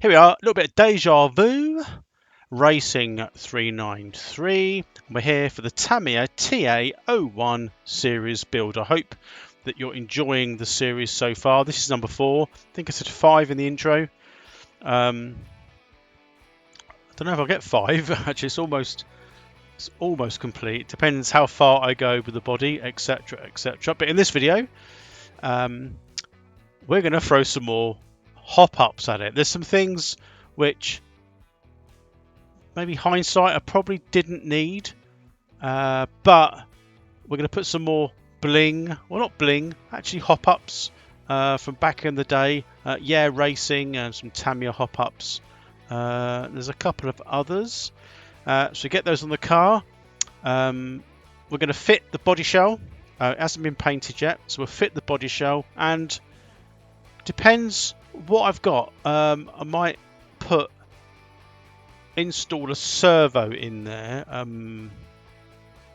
Here we are, a little bit of deja vu. Racing 393. We're here for the Tamiya TA01 series build. I hope that you're enjoying the series so far. This is number 4. I think I said 5 in the intro. I don't know if I'll get 5. Actually, it's almost complete. Depends how far I go with the body, etc, etc. But in this video, we're going to throw some more hop-ups at it. There's some things which maybe hindsight I probably didn't need, but we're going to put some more bling, well not bling, actually hop-ups from back in the day. Yeah, racing and some Tamiya hop-ups. There's a couple of others, so get those on the car. We're going to fit the body shell. It hasn't been painted yet, so we'll fit the body shell, and depends what I've got. I might install a servo in there.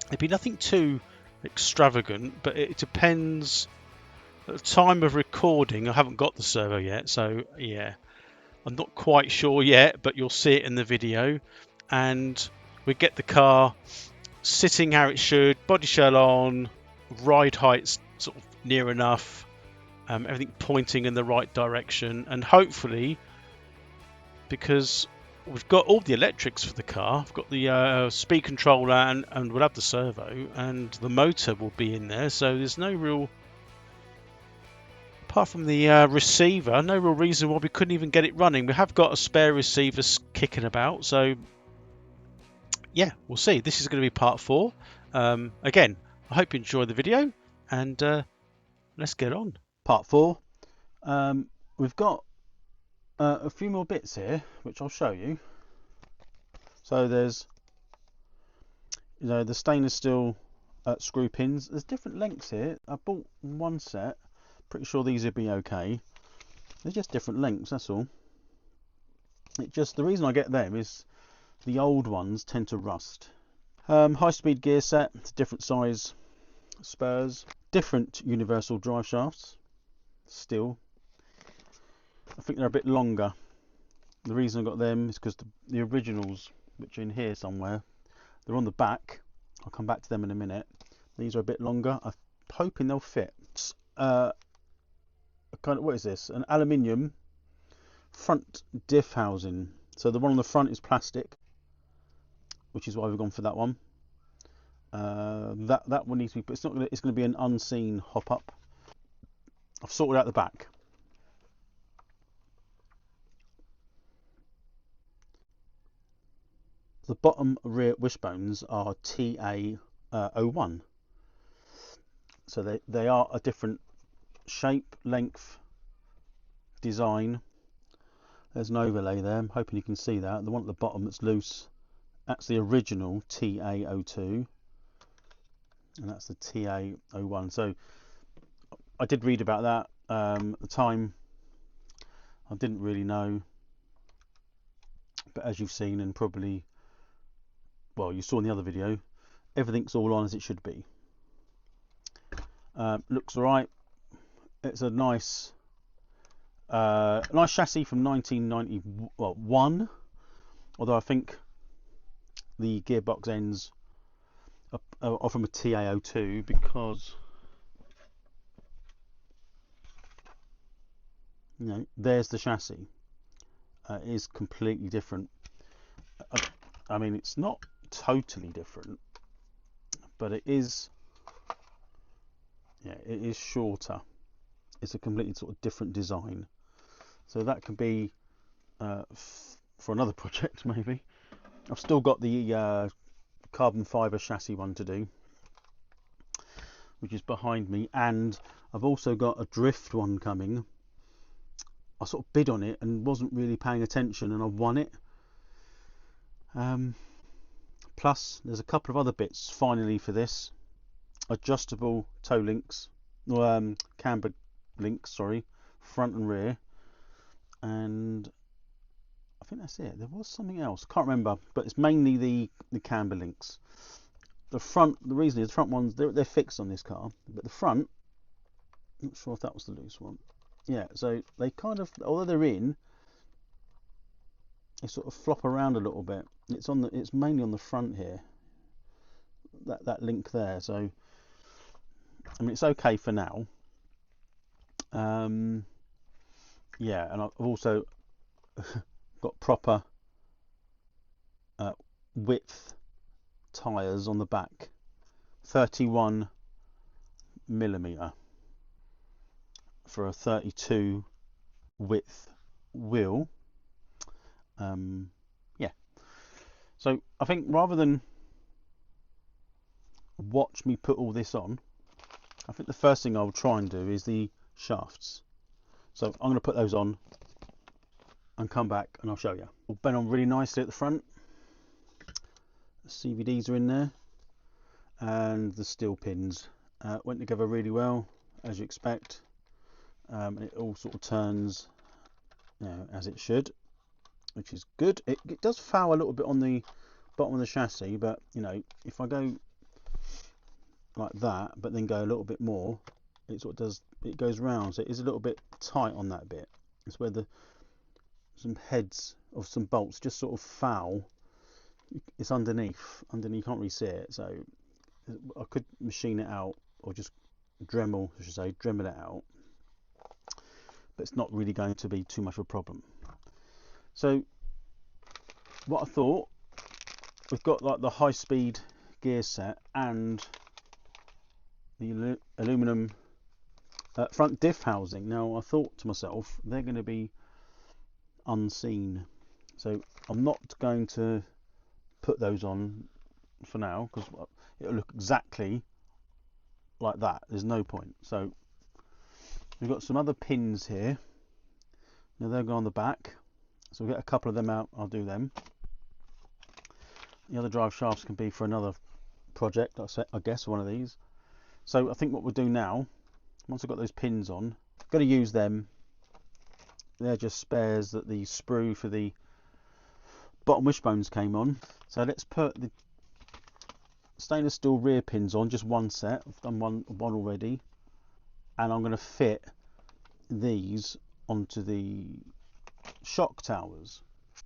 It'd be nothing too extravagant, but it depends. At the time of recording, I haven't got the servo yet, so yeah, I'm not quite sure yet, but you'll see it in the video. And we get the car sitting how it should, body shell on, ride heights sort of near enough, everything pointing in the right direction, and hopefully, because we've got all the electrics for the car, I've got the speed controller and we'll have the servo, and the motor will be in there, so there's no real, apart from the receiver, no real reason why we couldn't even get it running. We have got a spare receiver kicking about, so yeah, we'll see. This is going to be part 4. Again, I hope you enjoy the video, and let's get on. Part 4. We've got a few more bits here, which I'll show you. So there's, the stainless steel screw pins. There's different lengths here. I bought one set. Pretty sure these would be okay. They're just different lengths, that's all. The reason I get them is the old ones tend to rust. High-speed gear set, different size spurs, different universal drive shafts. Still, I think they're a bit longer. The reason I got them is because the originals, which are in here somewhere, they're on the back. I'll come back to them in a minute. These are a bit longer. I'm hoping they'll fit. What is this? An aluminium front diff housing. So the one on the front is plastic, which is why we've gone for that one. That one needs to be, but it's not. It's going to be an unseen hop up. I've sorted out the back. The bottom rear wishbones are TA01, so they are a different shape, length, design. There's an overlay there. I'm hoping you can see that. The one at the bottom that's loose, that's the original TA02, and that's the TA01. So I did read about that. At the time, I didn't really know, but as you've seen, and probably, well, you saw in the other video, everything's all on as it should be. Looks alright. It's a nice chassis from 1991, although I think the gearbox ends are from a TA02, because there's the chassis. It is completely different. I mean, it's not totally different, but it is. Yeah, it is shorter. It's a completely sort of different design. So that could be for another project maybe. I've still got the carbon fibre chassis one to do, which is behind me, and I've also got a drift one coming. I sort of bid on it and wasn't really paying attention, and I won it. Plus there's a couple of other bits finally for this. Adjustable toe links, camber links, sorry, front and rear, and I think that's it. There was something else, can't remember, but it's mainly the camber links. The front, the reason is the front ones, they're fixed on this car, but the front, I'm not sure if that was the loose one. Yeah, so they kind of, although they're in, they sort of flop around a little bit. It's mainly on the front here, that link there. So I mean, it's okay for now. Yeah, and I've also got proper width tyres on the back, 31mm for a 32 width wheel. Yeah, so I think rather than watch me put all this on, I think the first thing I'll try and do is the shafts. So I'm going to put those on and come back and I'll show you. All bent on really nicely at the front. The CVDs are in there, and the steel pins went together really well, as you expect. It all sort of turns, you know, as it should, which is good. It does foul a little bit on the bottom of the chassis, but you know, if I go like that but then go a little bit more, it sort of goes round, so it is a little bit tight on that bit. It's where some heads of some bolts just sort of foul. It's underneath you can't really see it, so I could machine it out or just Dremel it out, but it's not really going to be too much of a problem. So what I thought, we've got like the high speed gear set and the aluminum front diff housing. Now I thought to myself, they're going to be unseen, so I'm not going to put those on for now, because it'll look exactly like that. There's no point. So we've got some other pins here. Now they'll go on the back, so we'll get a couple of them out. I'll do them. The other drive shafts can be for another project, I guess, one of these. So I think what we'll do now, once I've got those pins on, I'm going to use them. They're just spares that the sprue for the bottom wishbones came on. So let's put the stainless steel rear pins on, just one set. I've done one already, and I'm going to fit these onto the shock towers.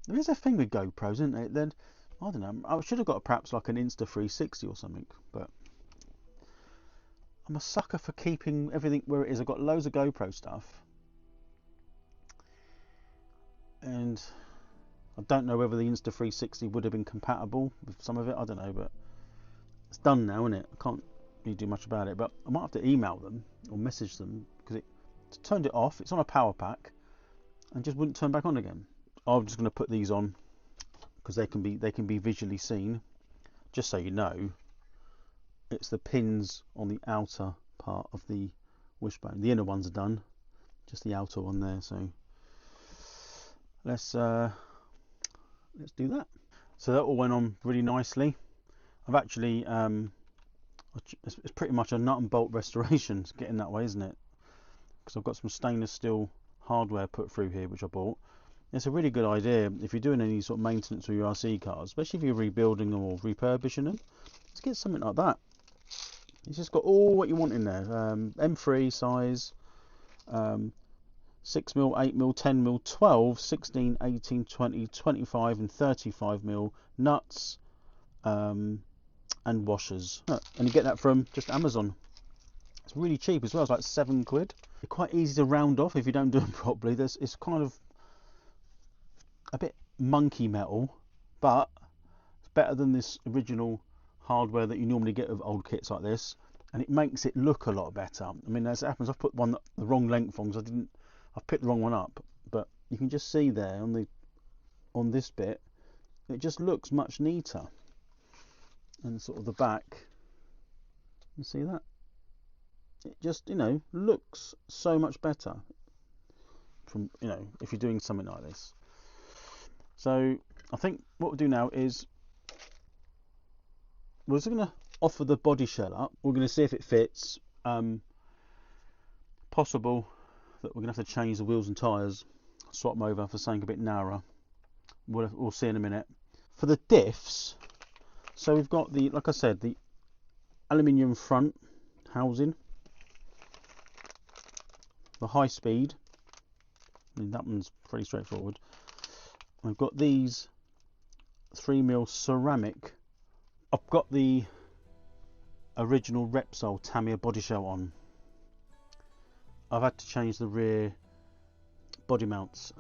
There is a thing with GoPros, isn't it? Then I don't know, I should have got perhaps like an Insta360 or something, but I'm a sucker for keeping everything where it is. I've got loads of GoPro stuff, and I don't know whether the Insta360 would have been compatible with some of it. I don't know, but it's done now, isn't it? I can't really do much about it, but I might have to email them or message them, because it turned it off. It's on a power pack and just wouldn't turn back on again. I'm just going to put these on because they can be visually seen. Just so you know, it's the pins on the outer part of the wishbone. The inner ones are done, just the outer one there. So let's do that. So that all went on really nicely. I've actually it's pretty much a nut and bolt restoration. It's getting that way, isn't it? Because I've got some stainless steel hardware put through here, which I bought. It's a really good idea if you're doing any sort of maintenance with your RC cars, especially if you're rebuilding them or refurbishing them. Let's get something like that. It's just got all what you want in there. M3 size, 6mm, 8mm, 10mm, 12, 16, 18, 20, 25 and 35mm nuts and washers. And you get that from just Amazon. It's really cheap as well. It's like £7. They're quite easy to round off if you don't do them properly. It's kind of a bit monkey metal, but it's better than this original hardware that you normally get with old kits like this, and it makes it look a lot better. I mean, as it happens, I've put one the wrong length on, because I've picked the wrong one up, but you can just see there on this bit, it just looks much neater. And sort of the back, you see that? It just, you know, looks so much better from, you know, if you're doing something like this. So I think what we'll do now is we're just going to offer the body shell up. We're going to see if it fits. Possible that we're going to have to change the wheels and tyres, swap them over for something a bit narrower. We'll see in a minute. For the diffs, so we've got the, like I said, the aluminium front housing, the high speed. I mean, that one's pretty straightforward. I've got these 3mm ceramic. I've got the original Repsol Tamiya bodyshell on. I've had to change the rear body mounts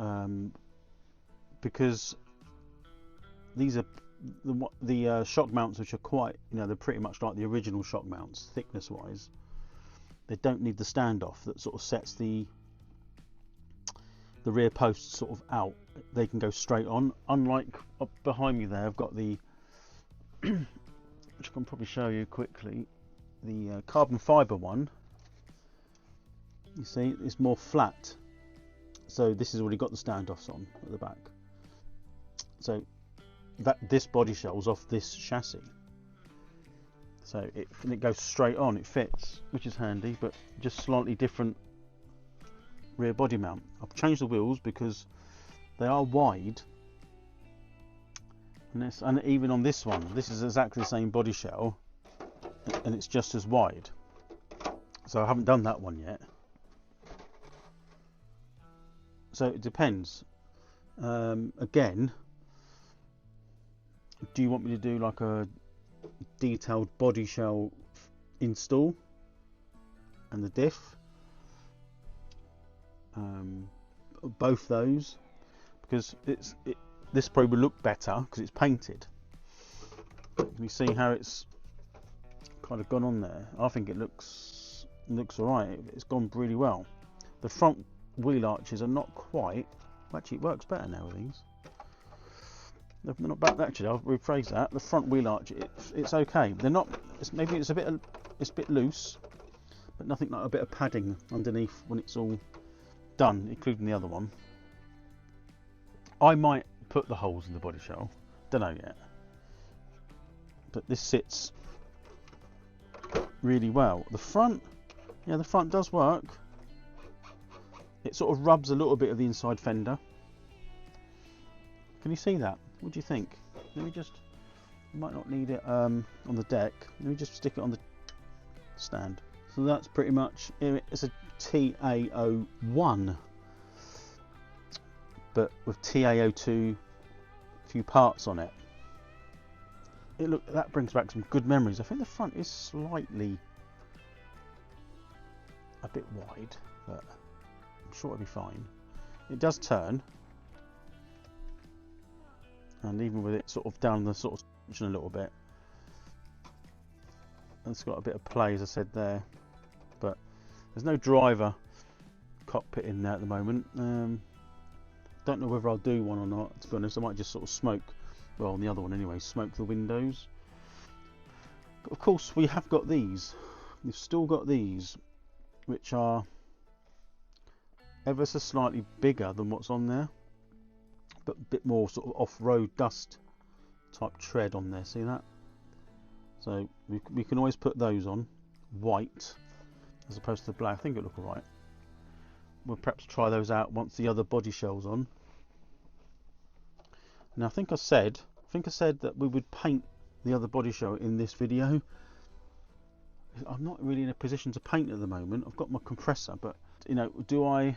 because these are the shock mounts, which are quite, they're pretty much like the original shock mounts thickness wise. They don't need the standoff that sort of sets the rear posts sort of out. They can go straight on, unlike up behind me there. I've got the which I can probably show you quickly, the carbon fibre one. You see, it's more flat, so this has already got the standoffs on at the back, so this body shell's off this chassis, so it goes straight on, it fits, which is handy, but just slightly different rear body mount. I've changed the wheels because they are wide, and even on this one, this is exactly the same body shell and it's just as wide, so I haven't done that one yet. So it depends. Again, do you want me to do like a detailed body shell install and the diff? Both those, because this probably will look better because it's painted. Can you see how it's kind of gone on there? I think it looks alright. It's gone really well. The front wheel arches are not quite. Actually, it works better now with these. They're not bad. Actually, I'll rephrase that. The front wheel arch, it's okay. They're not. Maybe it's a bit loose, but nothing like a bit of padding underneath when it's all done, including the other one. I might put the holes in the body shell. Don't know yet. But this sits really well. The front, yeah, the front does work. It sort of rubs a little bit of the inside fender. Can you see that? What do you think? Let me just, you might not need it on the deck. Let me just stick it on the stand. So that's pretty much, it's a TA01, but with TA02 few parts on it. That brings back some good memories. I think the front is slightly a bit wide, but I'm sure it'll be fine. It does turn, and even with it sort of down the sort of suspension a little bit, it's got a bit of play, as I said there, but there's no driver cockpit in there at the moment. Don't know whether I'll do one or not, to be honest. I might just sort of smoke, well, on the other one anyway, smoke the windows. But of course we have got these, we've still got these, which are ever so slightly bigger than what's on there, but a bit more sort of off-road dust type tread on there. See that? So we can always put those on white as opposed to black. I think it'll look alright. We'll perhaps try those out once the other body shell's on. Now I think I said that we would paint the other body shell in this video. I'm not really in a position to paint at the moment. I've got my compressor, but do I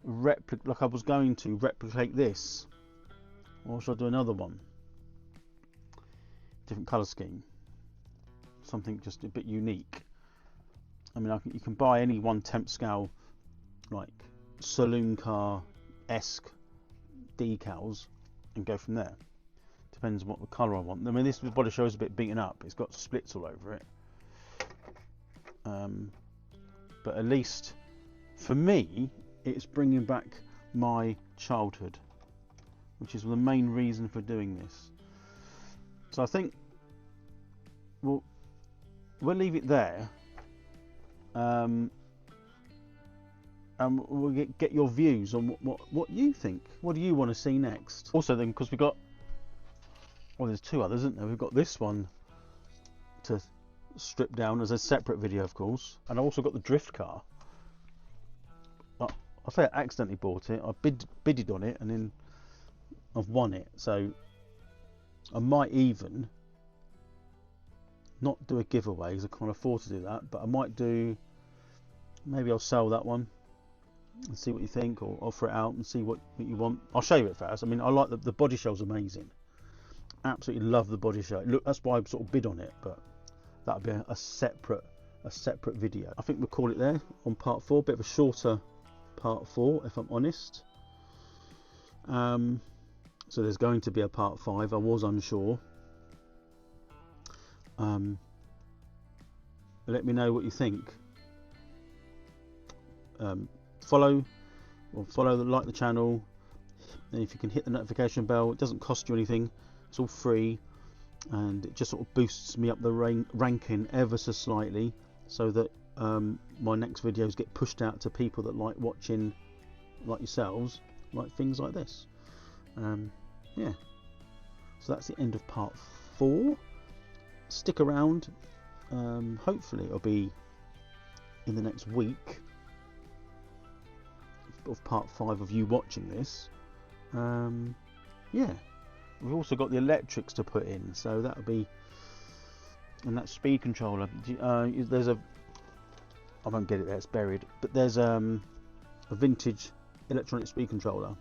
replicate, like I was going to replicate this, or should I do another one, different colour scheme, something just a bit unique? I mean, you can buy any 1/10 scale like saloon car-esque decals and go from there. Depends on what the colour I want. I mean, this body shell is a bit beaten up. It's got splits all over it. But at least for me, it's bringing back my childhood, which is the main reason for doing this. So I think we'll leave it there, and we'll get your views on what you think. What do you want to see next? Also then, because we've got, well, there's two others, isn't there? We've got this one to strip down as a separate video, of course, and I also got the drift car. I say I accidentally bought it. I bidded on it, and then I've won it. So I might even not do a giveaway because I can't afford to do that, but I might do, maybe I'll sell that one and see what you think, or offer it out and see what you want. I'll show you it first. I mean, I like the body shell's amazing. Absolutely love the body shell. Look, that's why I sort of bid on it, but that'll be a separate video. I think we'll call it there on part 4. Bit of a shorter part 4, if I'm honest. So there's going to be a part 5. I was unsure. Let me know what you think. Follow like the channel, and if you can hit the notification bell, it doesn't cost you anything. It's all free, and it just sort of boosts me up the ranking ever so slightly, so that my next videos get pushed out to people that like watching, like yourselves, like things like this. Yeah, so that's the end of part 4. Stick around. Hopefully it'll be in the next week of part 5 of you watching this. Yeah, we've also got the electrics to put in, so that'll be, and that speed controller. There's a, I won't get it there, it's buried, but there's a vintage electronic speed controller,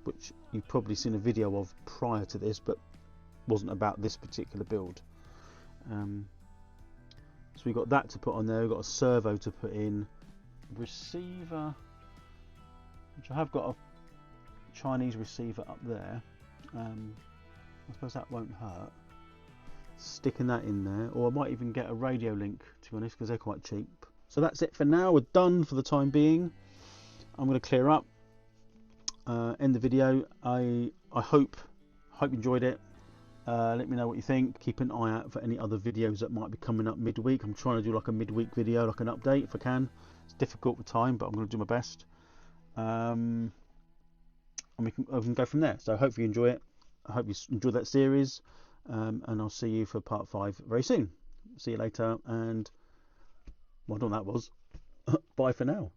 which you've probably seen a video of prior to this, but wasn't about this particular build. So we've got that to put on there. We've got a servo to put in, receiver, which I have got a Chinese receiver up there. I suppose that won't hurt, sticking that in there, or I might even get a radio link, to be honest, because they're quite cheap. So that's it for now. We're done for the time being. I'm going to clear up, end the video. I hope you enjoyed it. Let me know what you think. Keep an eye out for any other videos that might be coming up midweek. I'm trying to do like a midweek video, like an update if I can. It's difficult with time, but I'm going to do my best. And we can go from there. So hopefully you enjoy it. I hope you enjoyed that series, and I'll see you for part 5 very soon. See you later, and well done that was. Bye for now.